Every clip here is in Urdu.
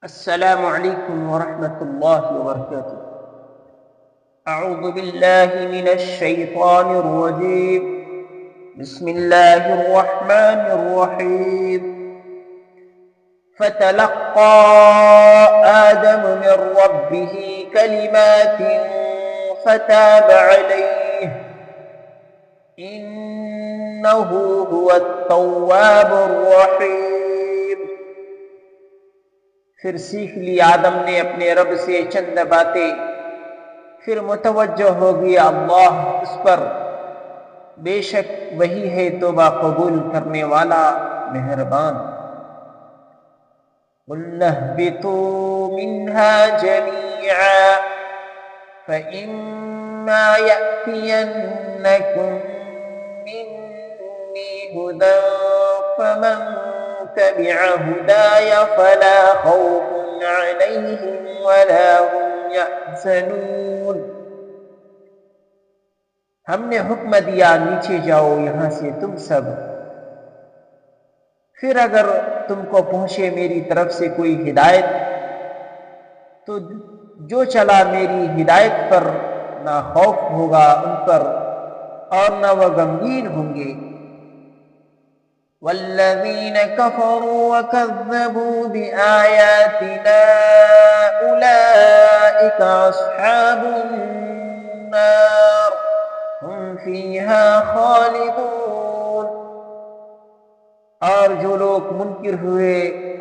السلام عليكم ورحمة الله وبركاته. أعوذ بالله من الشيطان الرجيم. بسم الله الرحمن الرحيم. فتلقى آدم من ربه كلمات فتاب عليه إنه هو التواب الرحيم. پھر سیکھ لی آدم نے اپنے رب سے چند باتیں، پھر متوجہ ہو گیا اللہ اس پر، بے شک وہی ہے توبہ قبول کرنے والا مہربان. قُلْنَا اهْبِطُوا مِنْهَا جَمِيعًا فَإِمَّا يَأْتِيَنَّكُمْ مِنِّي هُدًى فَمَنْ تَبِعَ هُدَايَ فَلَا خَوْفٌ عَلَيْهِمْ وَلَا هُمْ يَحْزَنُونَ. ہم نے حکم دیا نیچے جاؤ یہاں سے تم سب، پھر اگر تم کو پہنچے میری طرف سے کوئی ہدایت تو جو چلا میری ہدایت پر نہ خوف ہوگا ان پر اور نہ وہ غمگین ہوں گے. والذین کفروا وکذبوا بآیاتنا اولئک اصحاب النار ہم فیہا خالدون. اور جو لوگ منکر ہوئے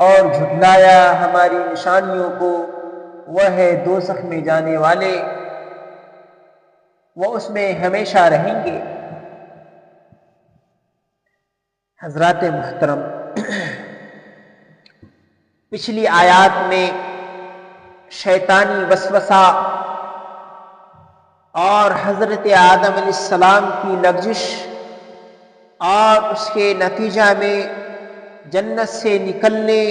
اور جھٹلایا ہماری نشانیوں کو، وہ ہے دوزخ میں جانے والے، وہ اس میں ہمیشہ رہیں گے. حضرات محترم، پچھلی آیات میں شیطانی وسوسہ اور حضرت آدم علیہ السلام کی لغزش اور اس کے نتیجہ میں جنت سے نکلنے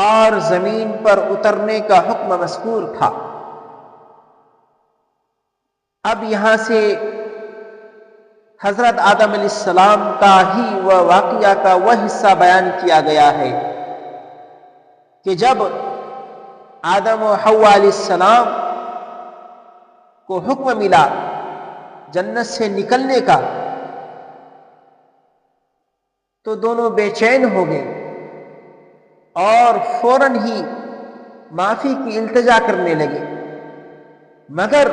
اور زمین پر اترنے کا حکم مذکور تھا. اب یہاں سے حضرت آدم علیہ السلام کا ہی وہ واقعہ کا وہ حصہ بیان کیا گیا ہے کہ جب آدم و حوا علیہ السلام کو حکم ملا جنت سے نکلنے کا تو دونوں بے چین ہو گئے اور فوراً ہی معافی کی التجا کرنے لگے، مگر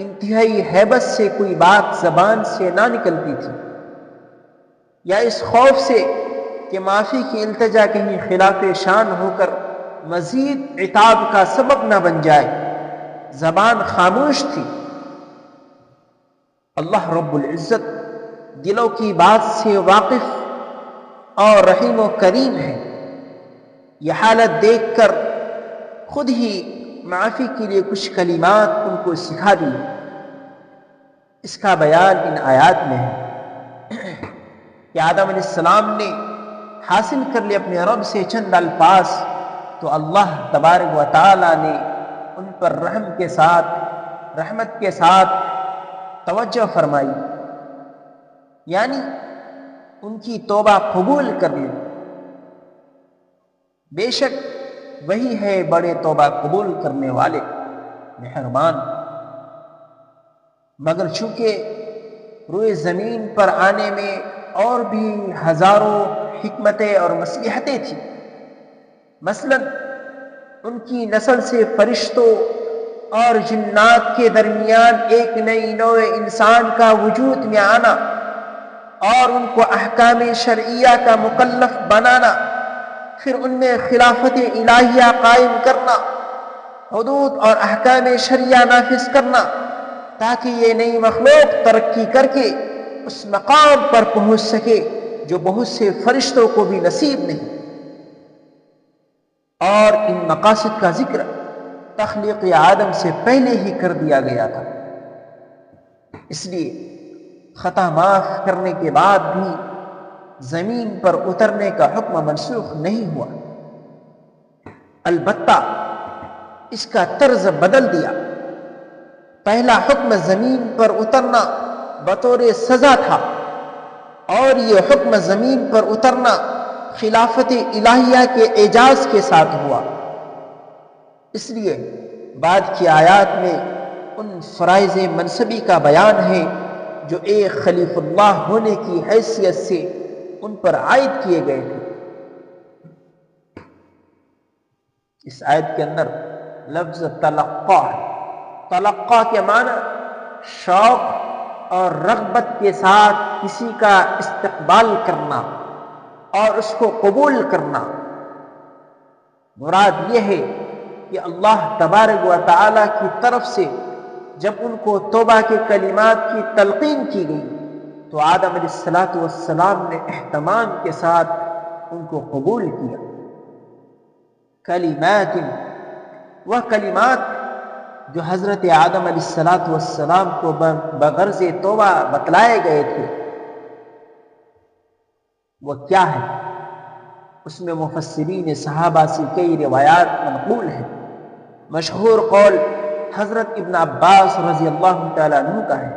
انتہائی ہیبت سے کوئی بات زبان سے نہ نکلتی تھی، یا اس خوف سے کہ معافی کی التجا کہیں خلاف شان ہو کر مزید عتاب کا سبب نہ بن جائے، زبان خاموش تھی. اللہ رب العزت دلوں کی بات سے واقف اور رحیم و کریم ہے. یہ حالت دیکھ کر خود ہی معافی کے لیے کچھ کلمات ان کو سکھا دی. اس کا بیان ان آیات میں ہے کہ آدم علیہ السلام نے حاصل کر لیے اپنے رب سے چند الفاظ، تو اللہ تبارک و تعالی نے ان پر رحمت کے ساتھ توجہ فرمائی، یعنی ان کی توبہ قبول کر لی. بے شک وہی ہے بڑے توبہ قبول کرنے والے مہربان. مگر چونکہ روئے زمین پر آنے میں اور بھی ہزاروں حکمتیں اور مصلحتیں تھیں، مثلا ان کی نسل سے فرشتوں اور جنات کے درمیان ایک نئی نوع انسان کا وجود میں آنا اور ان کو احکام شرعیہ کا مکلف بنانا، پھر ان میں خلافت الہیہ قائم کرنا، حدود اور احکام شرعیہ نافذ کرنا، تاکہ یہ نئی مخلوق ترقی کر کے اس مقام پر پہنچ سکے جو بہت سے فرشتوں کو بھی نصیب نہیں. اور ان مقاصد کا ذکر تخلیق آدم سے پہلے ہی کر دیا گیا تھا، اس لیے خطا معاف کرنے کے بعد بھی زمین پر اترنے کا حکم منسوخ نہیں ہوا، البتہ اس کا طرز بدل دیا. پہلا حکم زمین پر اترنا بطور سزا تھا، اور یہ حکم زمین پر اترنا خلافت الہیہ کے اعجاز کے ساتھ ہوا. اس لیے بعد کی آیات میں ان فرائض منصبی کا بیان ہے جو ایک خلیف اللہ ہونے کی حیثیت سے ان پر عائد کیے گئے تھے۔ اس آیت کے اندر لفظ تلقا ہے۔ تلقا کے معنی شوق اور رغبت کے ساتھ کسی کا استقبال کرنا اور اس کو قبول کرنا۔ مراد یہ ہے کہ اللہ تبارک و تعالی کی طرف سے جب ان کو توبہ کے کلمات کی تلقین کی گئی تو آدم علیہ السلام نے اہتمام کے ساتھ ان کو قبول کیا۔ کلمات، وہ کلمات جو حضرت آدم علیہ السلام کو بغرض توبہ بتلائے گئے تھے وہ کیا ہے؟ اس میں مفسرین صحابہ سے کئی روایات منقول ہیں۔ مشہور قول حضرت ابن عباس رضی اللہ تعالیٰ عنہ کا ہے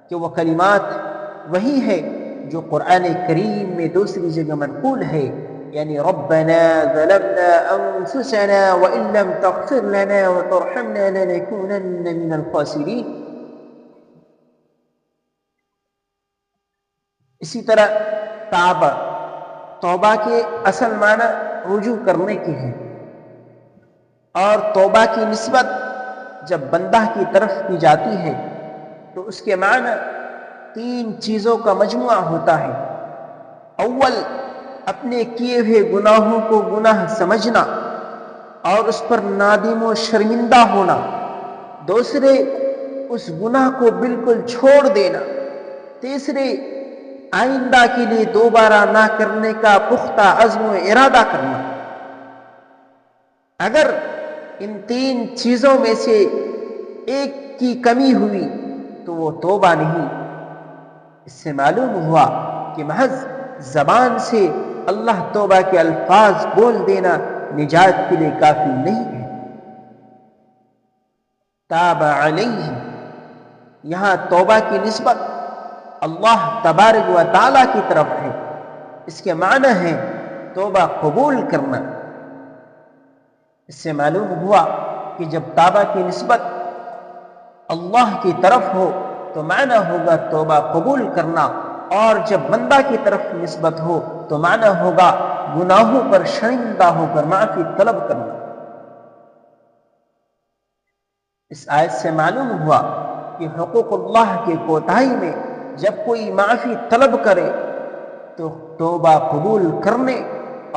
کہ وہ کلمات وہی ہے جو قرآن کریم میں دوسری جگہ منقول ہے، یعنی ربنا ظلمنا انفسنا وان لم تغفر لنا وترحمنا لنكونن من الخاسرین۔ اسی طرح توبہ کے اصل معنی رجوع کرنے کی ہے، اور توبہ کی نسبت جب بندہ کی طرف کی جاتی ہے تو اس کے معنی 3 چیزوں کا مجموعہ ہوتا ہے۔ اول، اپنے کیے ہوئے گناہوں کو گناہ سمجھنا اور اس پر نادم و شرمندہ ہونا۔ دوسرے، اس گناہ کو بالکل چھوڑ دینا۔ تیسرے، آئندہ کے لیے دوبارہ نہ کرنے کا پختہ عزم و ارادہ کرنا۔ اگر ان 3 چیزوں میں سے ایک کی کمی ہوئی تو وہ توبہ نہیں۔ اس سے معلوم ہوا کہ محض زبان سے اللہ توبہ کے الفاظ بول دینا نجات کے لیے کافی نہیں ہے۔ تاب علیہ، یہاں توبہ کی نسبت اللہ تبارک و تعالی کی طرف ہے۔ اس کے معنی ہے توبہ قبول کرنا۔ اس سے معلوم ہوا کہ جب توبہ کی نسبت اللہ کی طرف ہو تو معنی ہوگا توبہ قبول کرنا، اور جب بندہ کی طرف نسبت ہو تو معنی ہوگا گناہوں پر شرمندہ ہو کر معافی طلب کرنا۔ اس آیت سے معلوم ہوا کہ حقوق اللہ کے کوتاہی میں جب کوئی معافی طلب کرے تو توبہ قبول کرنے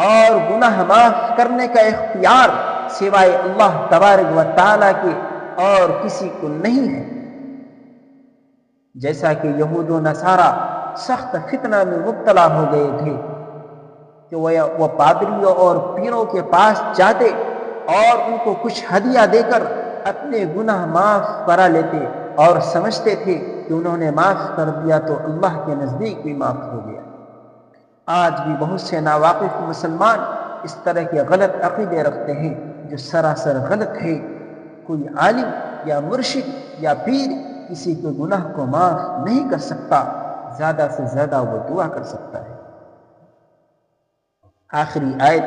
اور گناہ معاف کرنے کا اختیار سوائے اللہ تبارک و تعالی کے اور کسی کو نہیں ہے۔ جیسا کہ یہود و نصارہ سخت فتنہ میں مبتلا ہو گئے تھے کہ وہ پادریوں اور پیروں کے پاس جاتے اور ان کو کچھ ہدیہ دے کر اپنے گناہ معاف کرا لیتے اور سمجھتے تھے کہ انہوں نے معاف کر دیا تو اللہ کے نزدیک بھی معاف ہو گیا۔ آج بھی بہت سے ناواقف مسلمان اس طرح کے غلط عقیدے رکھتے ہیں جو سراسر غلط ہے۔ کوئی عالم یا مرشد یا پیر کسی کے گناہ کو معاف نہیں کر سکتا، زیادہ سے زیادہ وہ دعا کر سکتا ہے۔ آخری آیت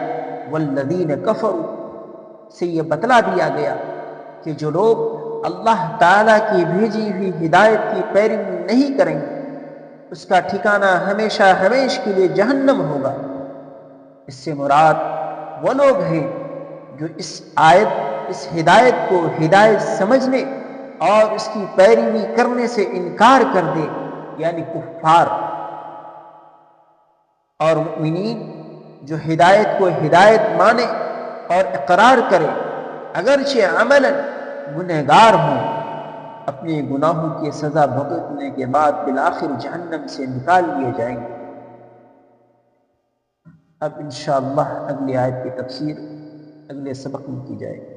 والذین کفروا سے یہ بتلا دیا گیا کہ جو لوگ اللہ تعالیٰ کی بھیجی ہوئی ہدایت کی پیروی نہیں کریں گے اس کا ٹھکانہ ہمیشہ ہمیش کے لیے جہنم ہوگا۔ اس سے مراد وہ لوگ ہیں جو اس ہدایت کو ہدایت سمجھنے اور اس کی پیروی کرنے سے انکار کر دے، یعنی کفار، اور مؤمنین جو ہدایت کو ہدایت مانے اور اقرار کرے اگرچہ عملاً گنہگار ہوں، اپنے گناہوں کی سزا بھگتنے کے بعد بالآخر جہنم سے نکال لیے جائیں گے۔ اب انشاءاللہ اگلی آیت کی تفسیر اگلے سبق میں کی جائے گی۔